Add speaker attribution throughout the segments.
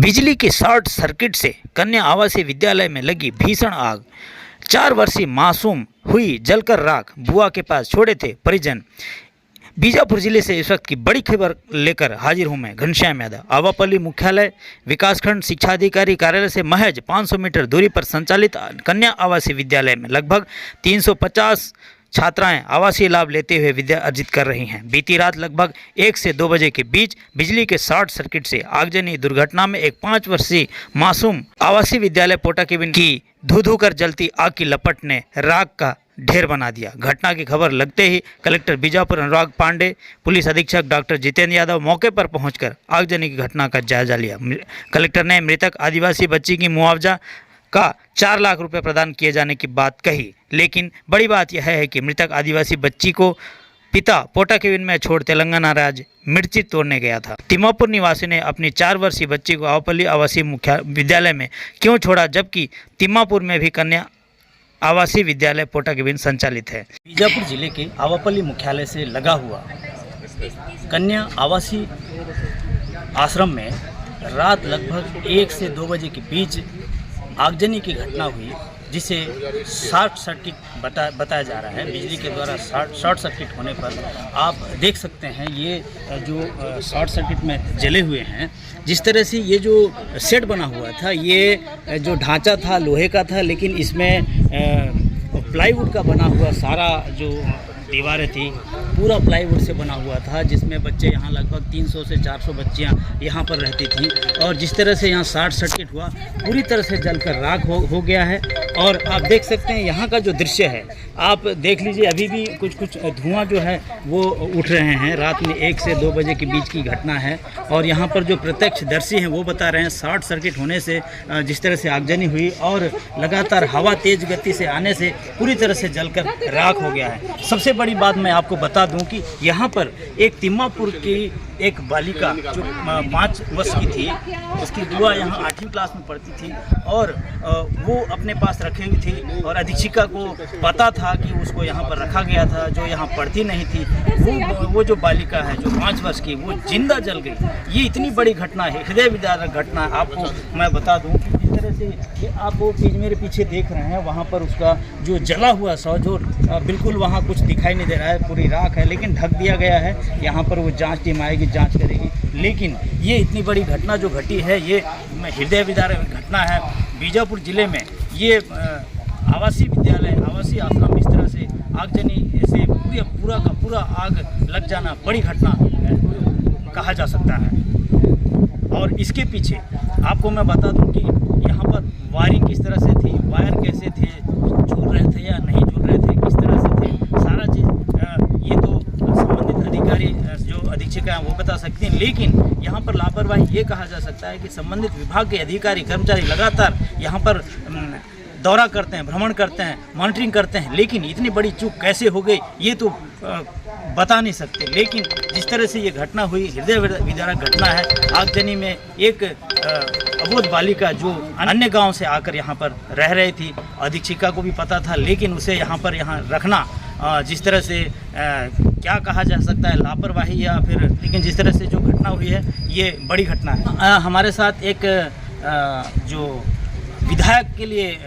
Speaker 1: बिजली के short circuit से कन्या आवासीय विद्यालय में लगी भीषण आग। 4 वर्षीय मासूम हुई जलकर राख, बुआ के पास छोड़े थे परिजन। बीजापुर जिले से इस वक्त की बड़ी खबर लेकर हाजिर हूं मैं, घनश्याम यादव। आवापल्ली मुख्यालय विकासखंड शिक्षा अधिकारी कार्यालय से महज 500 मीटर दूरी पर संचालित कन्या आवासीय विद्यालय में लगभग 350 छात्राएं आवासीय लाभ लेते हुए विद्या अर्जित कर रही हैं। बीती रात लगभग 1 से 2 बजे के बीच बिजली के शॉर्ट सर्किट से आगजनी दुर्घटना में एक 5 वर्षीय मासूम आवासीय विद्यालय पोटाकेबिन की धू धू कर जलती आग की लपट ने राख का ढेर बना दिया। घटना की खबर लगते ही कलेक्टर बीजापुर अनुराग पांडे, पुलिस अधीक्षक डॉक्टर जितेंद्र यादव मौके पर पहुंचकर आगजनी की घटना का जायजा लिया। कलेक्टर ने मृतक आदिवासी बच्ची की मुआवजा का 4 लाख रुपए प्रदान किए जाने की बात कही, लेकिन बड़ी बात यह है कि मृतक आदिवासी बच्ची को पिता पोटाकेबिन में छोड़ तेलंगाना राज्य मिर्ची तोड़ने गया था। तिम्मापुर निवासी ने अपनी 4 वर्षीय बच्ची को आवापल्ली आवासीय मुख्य विद्यालय में क्यों छोड़ा, जबकि तिम्मापुर में भी कन्या आवासीय विद्यालय पोटाकेबिन संचालित है। बीजापुर जिले के आवापल्ली मुख्यालय से लगा हुआ कन्या आवासीय आश्रम में रात लगभग 1 से 2 बजे के बीच आगजनी की घटना हुई, जिसे शॉर्ट सर्किट बताया जा रहा है। बिजली के द्वारा शॉर्ट सर्किट होने पर आप देख सकते हैं ये जो शॉर्ट सर्किट में जले हुए हैं। जिस तरह से ये जो सेट बना हुआ था, ये जो ढांचा था लोहे का था, लेकिन इसमें प्लाईवुड का बना हुआ सारा जो दीवारें थी पूरा प्लाईवुड से बना हुआ था, जिसमें बच्चे यहाँ लगभग 300 से 400 बच्चियाँ यहाँ पर रहती थी। और जिस तरह से यहाँ शॉर्ट सर्किट हुआ, पूरी तरह से जलकर राख हो गया है। और आप देख सकते हैं यहाँ का जो दृश्य है, आप देख लीजिए, अभी भी कुछ धुआं जो है वो उठ रहे हैं। रात में 1 से 2 बजे के बीच की घटना है। और यहाँ पर जो प्रत्यक्षदर्शी हैं वो बता रहे हैं शॉर्ट सर्किट होने से जिस तरह से आगजनी हुई और लगातार हवा तेज गति से आने से पूरी तरह से जलकर राख हो गया है। सबसे बड़ी बात मैं आपको बता दूं कि यहाँ पर एक तिम्मापुर की एक बालिका जो 5 वर्ष की थी, उसकी बुआ यहाँ 8वीं क्लास में पढ़ती थी और वो अपने पास रखी हुई थी और अधीक्षिका को पता था कि उसको यहाँ पर रखा गया था, जो यहाँ पढ़ती नहीं थी। वो जो बालिका है जो 5 वर्ष की, वो जिंदा जल गई। ये इतनी बड़ी घटना है, हृदय विदारक घटना है। आपको मैं बता दूं कि जिस तरह से ये आप वो चीज़ मेरे पीछे देख रहे हैं, वहाँ पर उसका जो जला हुआ जो बिल्कुल वहाँ कुछ दिखाई नहीं दे रहा है, पूरी राख है, लेकिन ढक दिया गया है। यहाँ पर वो जांच टीम आएगी, जांच करेगी। लेकिन ये इतनी बड़ी घटना जो घटी है, ये हृदय विदारक घटना है। बीजापुर जिले में ये आवासीय विद्यालय, आवासीय आश्रम इस तरह से आगजनी से पूरा का पूरा आग लग जाना बड़ी घटना कहा जा सकता है। और इसके पीछे आपको मैं बता दूं कि यहाँ पर वायरिंग किस तरह से थी, वायर कैसे थे, जुड़ रहे थे या नहीं जुड़ रहे थे, किस तरह से थे, सारा चीज़ ये तो संबंधित अधिकारी जो अधीक्षक हैं वो बता सकते हैं। लेकिन यहाँ पर लापरवाही ये कहा जा सकता है कि संबंधित विभाग के अधिकारी कर्मचारी लगातार यहाँ पर दौरा करते हैं, भ्रमण करते हैं, मॉनिटरिंग करते हैं, लेकिन इतनी बड़ी चूक कैसे हो गई ये तो बता नहीं सकते। लेकिन जिस तरह से ये घटना हुई, हृदय विदारक घटना है। आगजनी में एक अबोध बालिका जो अन्य गांव से आकर यहाँ पर रह रही थी, अधीक्षिका को भी पता था, लेकिन उसे यहाँ रखना जिस तरह से क्या कहा जा सकता है, लापरवाही या फिर, लेकिन जिस तरह से जो घटना हुई है ये बड़ी घटना है। हमारे साथ एक जो विधायक के लिए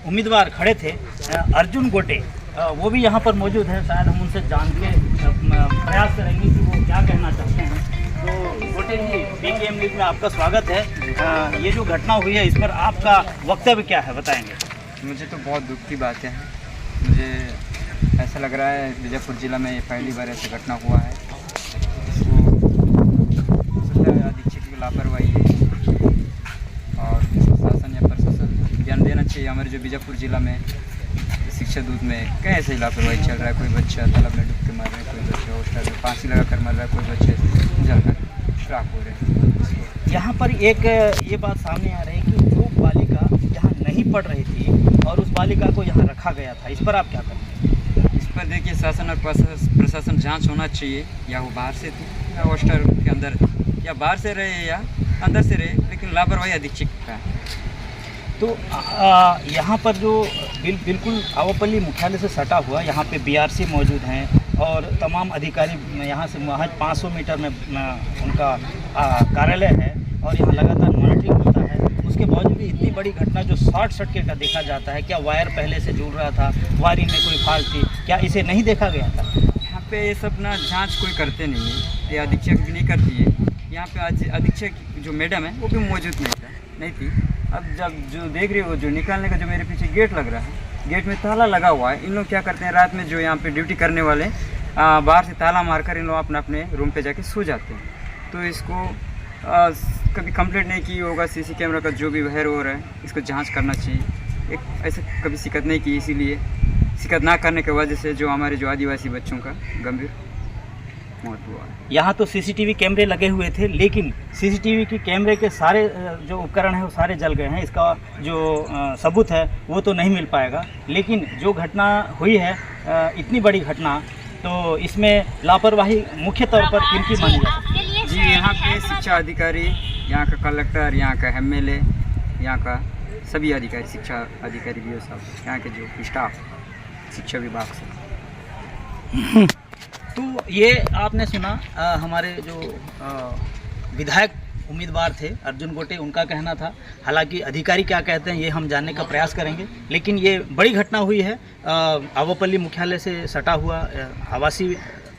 Speaker 1: उम्मीदवार खड़े थे, अर्जुन गोटे, वो भी यहाँ पर मौजूद हैं। शायद हम उनसे जान के प्रयास करेंगे कि वो क्या कहना चाहते हैं। तो गोटे जी, BKM न्यूज़ में आपका स्वागत है। ये जो घटना हुई है, इस पर आपका वक्तव्य क्या है, बताएंगे?
Speaker 2: मुझे तो बहुत दुख की बातें हैं। मुझे ऐसा लग रहा है बीजापुर जिला में ये पहली बार ऐसी घटना हुआ है। इसको अधीक्षक की लापरवाही है और शासन या प्रशासन ध्यान देना चाहिए। हमारे जो बीजापुर जिला में शिक्षा दूत में कहीं ऐसे ही लापरवाही चल रहा है। कोई बच्चा तालाब में डूब के मर रहा है, कोई बच्चा हॉस्टल में फांसी लगा कर मर रहा है, कोई बच्चे जलकर राख हो रहे हैं।
Speaker 1: यहाँ पर एक ये बात सामने आ रही है कि जो बालिका यहाँ नहीं पढ़ रही थी और उस बालिका को यहाँ रखा गया था, इस पर आप क्या करेंगे?
Speaker 2: इस पर देखिए शासन और प्रशासन जांच होना चाहिए। या वो बाहर से थी या हॉस्टल के अंदर, या बाहर से रहे या अंदर से रहे, लेकिन लापरवाही अधीक्षक का है।
Speaker 1: तो यहाँ पर जो बिल्कुल आवापल्ली मुख्यालय से सटा हुआ, यहाँ पे BRC मौजूद हैं और तमाम अधिकारी यहाँ से महज 500 मीटर में उनका कार्यालय है। और यहाँ लगातार मॉनिटरिंग होता है, उसके बावजूद भी इतनी बड़ी घटना जो शॉर्ट सर्किट का देखा जाता है, क्या वायर पहले से जुड़ रहा था, वायरिंग में कोई फॉल्ट थी, क्या इसे नहीं देखा गया था?
Speaker 2: यहाँ पे ये सब ना जांच कोई करते नहीं है, ये अधीक्षक भी नहीं करती है। यहाँ पे आज अधीक्षक जो मैडम है वो भी मौजूद नहीं थी। अब जब जो देख रही हो, जो निकालने का जो मेरे पीछे गेट लग रहा है, गेट में ताला लगा हुआ है। इन लोग क्या करते हैं, रात में जो यहाँ पे ड्यूटी करने वाले बाहर से ताला मारकर इन लोग अपने अपने रूम पे जाके सो जाते हैं। तो इसको कभी कंप्लेंट नहीं की होगा, सीसी कैमरा का जो भी बाहर हो रहा है इसको जांच करना चाहिए। एक ऐसे कभी शिकायत नहीं की, इसीलिए शिकायत ना करने की वजह से जो हमारे जो आदिवासी बच्चों का गंभीर मौत हुआ है।
Speaker 1: यहाँ तो सीसीटीवी कैमरे लगे हुए थे, लेकिन सीसीटीवी की कैमरे के सारे जो उपकरण हैं वो सारे जल गए हैं। इसका जो सबूत है वो तो नहीं मिल पाएगा। लेकिन जो घटना हुई है, इतनी बड़ी घटना, तो इसमें लापरवाही मुख्य तौर पर किनकी मानी जा सकती है?
Speaker 2: जी, यहाँ पे शिक्षा अधिकारी, यहाँ का कलेक्टर, यहाँ का MLA, यहाँ का सभी अधिकारी, शिक्षा अधिकारी भी साहब, यहाँ के जो स्टाफ शिक्षा विभाग से।
Speaker 1: तो ये आपने सुना हमारे जो विधायक उम्मीदवार थे अर्जुन गोटे, उनका कहना था। हालांकि अधिकारी क्या कहते हैं ये हम जानने का प्रयास करेंगे, लेकिन ये बड़ी घटना हुई है आवपल्ली मुख्यालय से सटा हुआ आवासीय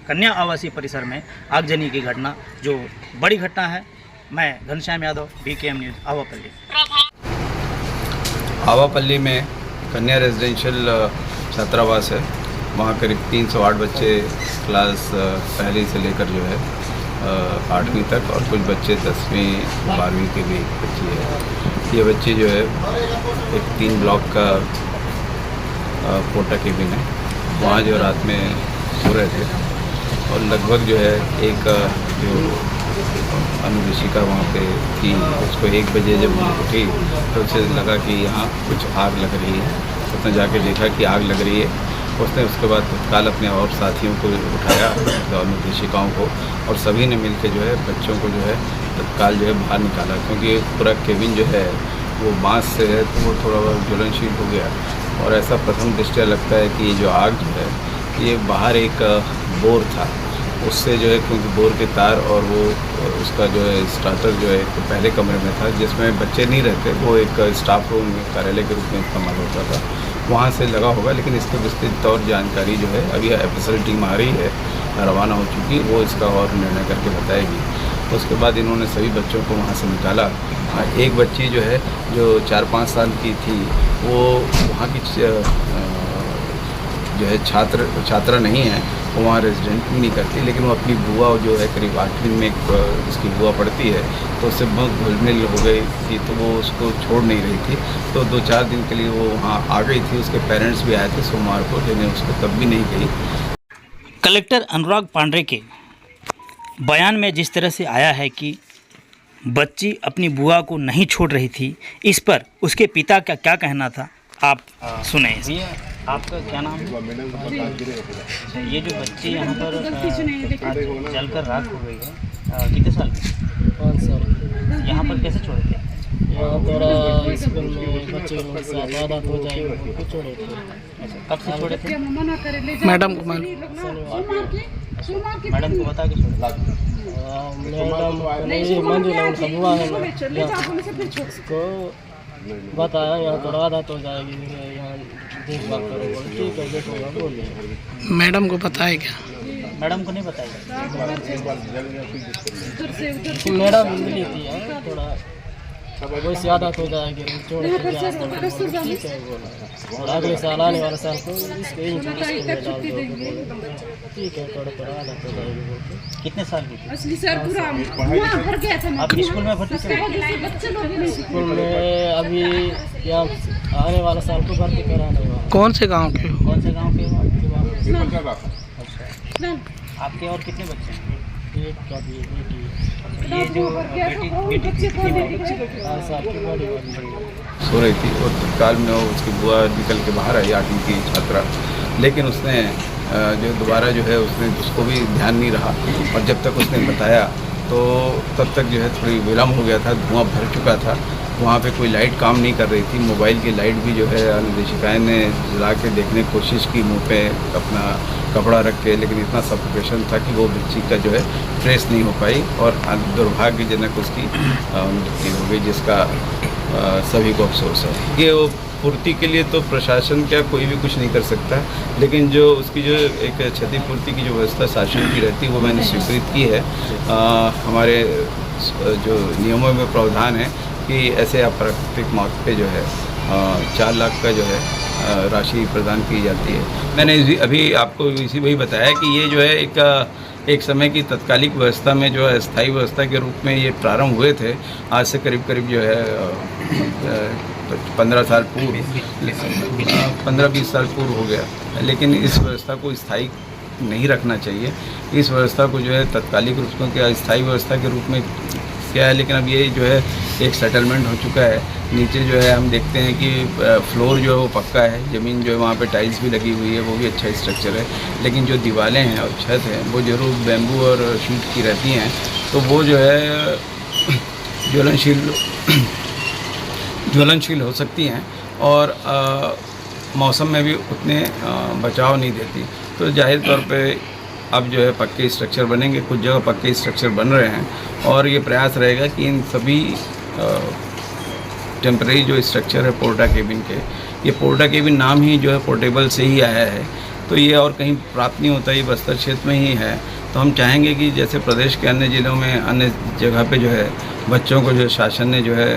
Speaker 1: कन्या आवासीय परिसर में आगजनी की घटना, जो बड़ी घटना है। मैं घनश्याम यादव, BKM न्यूज़, आवपल्ली।
Speaker 3: आवापल्ली में कन्या रेजिडेंशियल छात्रावास है। वहाँ करीब 308 बच्चे क्लास पहली से लेकर जो है 8वीं तक, और कुछ बच्चे 10वीं 12वीं के भी बच्चे हैं। ये बच्चे जो है एक 3 ब्लॉक का कोटा केबिन है, वहाँ जो रात में सो रहे थे, और लगभग जो है एक जो अनुदेशिका वहाँ पे थी, उसको 1 बजे जब उठी तो उसे लगा कि यहाँ कुछ आग लग रही है। उसने जाके देखा कि आग लग रही है। उसने उसके बाद तत्काल अपने और साथियों को उठाया, अनुदेशिकाओं को, और सभी ने मिलकर जो है बच्चों को जो है तत्काल जो है बाहर निकाला, क्योंकि पूरा केबिन जो है वो बांस से है, तो वो थोड़ा बहुत ज्वलनशील हो गया। और ऐसा प्रथम दृष्टया लगता है कि ये जो आग जो है ये बाहर एक बोर था, उससे जो है, क्योंकि बोर के तार और वो उसका जो है स्टार्टर जो है तो पहले कमरे में था जिसमें बच्चे नहीं रहते, वो एक स्टाफ रूम कार्यालय के रूप में इस्तेमाल होता था, वहाँ से लगा होगा। लेकिन इसकी विस्तृत तौर जानकारी जो है अभी FSL टीम आ रही है, रवाना हो चुकी, वो इसका और निर्णय करके बताएगी। उसके बाद इन्होंने सभी बच्चों को वहाँ से निकाला। एक बच्ची जो है जो 4-5 साल की थी, वो वहाँ की जो है छात्रा नहीं है, वो वहाँ रेजिडेंट भी नहीं करती, लेकिन वो अपनी बुआ जो है करीब 8वीं में उसकी बुआ पढ़ती है, तो उससे बहुत घुल-मिल हो गई थी, तो वो उसको छोड़ नहीं रही थी। तो 2-4 दिन के लिए वो वहाँ आ गई थी। उसके पेरेंट्स भी आए थे सोमवार को, लेकिन उसको तब भी नहीं गई।
Speaker 1: कलेक्टर अनुराग पांडे के बयान में जिस तरह से आया है कि बच्ची अपनी बुआ को नहीं छोड़ रही थी, इस पर उसके पिता का क्या कहना था, आप सुने। भैया, आपका क्या नाम है? अच्छा, ये जो बच्ची यहाँ पर जलकर राख हो गई है, कितने साल की?
Speaker 4: 5 साल।
Speaker 1: यहाँ पर कैसे छोड़े थे?
Speaker 4: यहाँ थोड़ा स्कूल में बच्चे लोग से आदत हो जाएगी, उनको छोड़े थे।
Speaker 1: अच्छा, कब से छोड़े थे?
Speaker 4: मैडम को
Speaker 1: मैडम को बता के छोड़े?
Speaker 4: मैडम नहीं, मंजुला उनका बुआ है ना, उसको बताया यहाँ थोड़ा आदत हो जाएगी, यहाँ देखभाल करो। ठीक है, देखूँगा बोलिए। मैडम को बताया क्या?
Speaker 1: मैडम को नहीं बताया?
Speaker 4: मैडम मिली थी यहाँ, थोड़ा वैसे आदत हो जाएगी, छोड़ के ठीक है बोला। और अगले साल आने वाले साल को इसको यहीं पर स्कूल में डाल दो। ठीक है, थोड़ा आदत हो जाएगी बोल के।
Speaker 1: कितने साल की थी?
Speaker 5: आप
Speaker 1: स्कूल में भर्ती थे?
Speaker 4: स्कूल में अभी यहाँ आने वाला साल को भर्ती कराने वाला।
Speaker 5: कौन से गांव के हो?
Speaker 1: कौन से गांव के हो? अच्छा, आपके और कितने बच्चे हैं?
Speaker 4: एक का भी बेटी,
Speaker 1: ये जो बेटी कितनी बड़ी बच्ची?
Speaker 4: 5 साल की बड़ी वाली
Speaker 3: सो रही थी, और तत्काल में वो उसकी बुआ निकल के बाहर आई, 8वीं की छात्रा। लेकिन उसने जो दोबारा जो है उसने उसको भी ध्यान नहीं रहा, और जब तक उसने बताया तो तब तक जो है थोड़ी विलम्ब हो गया था, धुआं भर चुका था। वहाँ पे कोई लाइट काम नहीं कर रही थी। मोबाइल की लाइट भी जो है अनुदेशिकाएँ ने जला के देखने की कोशिश की मुंह पे अपना कपड़ा रख के, लेकिन इतना सफोकेशन था कि वो बच्ची का जो है ट्रेस नहीं हो पाई और दुर्भाग्यजनक उसकी मृत्यु हो गई, जिसका सभी को अफसोस है। ये वो पूर्ति के लिए तो प्रशासन क्या कोई भी कुछ नहीं कर सकता, लेकिन जो उसकी जो एक क्षतिपूर्ति की जो व्यवस्था शासन की रहती है वो मैंने स्वीकृत की है। हमारे जो नियमों में प्रावधान है कि ऐसे अप्राकृतिक मौत पे जो है 4 लाख का जो है राशि प्रदान की जाती है। मैंने अभी आपको इसी वही बताया कि ये जो है एक समय की तत्कालिक व्यवस्था में जो है स्थायी व्यवस्था के रूप में ये प्रारंभ हुए थे। आज से करीब जो है 15 साल पूर्व, 15-20 साल पूर्व हो गया, लेकिन इस व्यवस्था को स्थायी नहीं रखना चाहिए। इस व्यवस्था को जो है तत्कालिक रूप में क्या स्थायी व्यवस्था के रूप में क्या है, लेकिन अब ये जो है एक सेटलमेंट हो चुका है। नीचे जो है हम देखते हैं कि फ्लोर जो है वो पक्का है, ज़मीन जो है वहाँ पे टाइल्स भी लगी हुई है, वो भी अच्छा स्ट्रक्चर है, लेकिन जो दीवारें हैं और छत है वो ज़रूर बैम्बू और शीट की रहती हैं, तो वो जो है ज्वलनशील हो सकती हैं और मौसम में भी उतने बचाव नहीं देती। तो जाहिर तौर पे अब जो है पक्के स्ट्रक्चर बनेंगे, कुछ जगह पक्के स्ट्रक्चर बन रहे हैं और ये प्रयास रहेगा कि इन सभी टेम्परेरी जो स्ट्रक्चर है पोर्टा केबिन के, ये पोर्टा केबिन नाम ही जो है पोर्टेबल से ही आया है, तो ये और कहीं प्राप्त नहीं होता, ये बस्तर क्षेत्र में ही है। तो हम चाहेंगे कि जैसे प्रदेश के अन्य ज़िलों में अन्य जगह पे जो है बच्चों को जो शासन ने जो है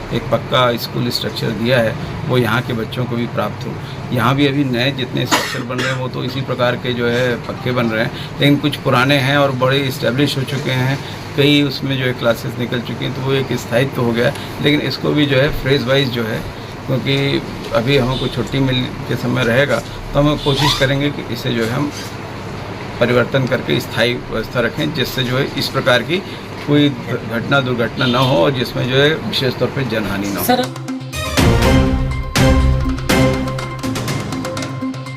Speaker 3: एक पक्का स्कूल स्ट्रक्चर दिया है, वो यहाँ के बच्चों को भी प्राप्त हो। यहाँ भी अभी नए जितने स्ट्रक्चर बन रहे हैं वो तो इसी प्रकार के जो है पक्के बन रहे हैं, लेकिन कुछ पुराने हैं और बड़े इस्टेब्लिश हो चुके हैं, कई उसमें जो है क्लासेस निकल चुकी हैं, तो वो एक स्थायित्व हो गया। लेकिन इसको भी जो है फेज वाइज जो है, क्योंकि अभी हमको छुट्टी मिल के समय रहेगा, तो हम कोशिश करेंगे कि इसे जो है हम परिवर्तन करके स्थायी व्यवस्था रखें, जिससे जो है इस प्रकार की कोई दुर्घटना न हो और जिसमें जो है विशेष तौर पर जनहानि न हो।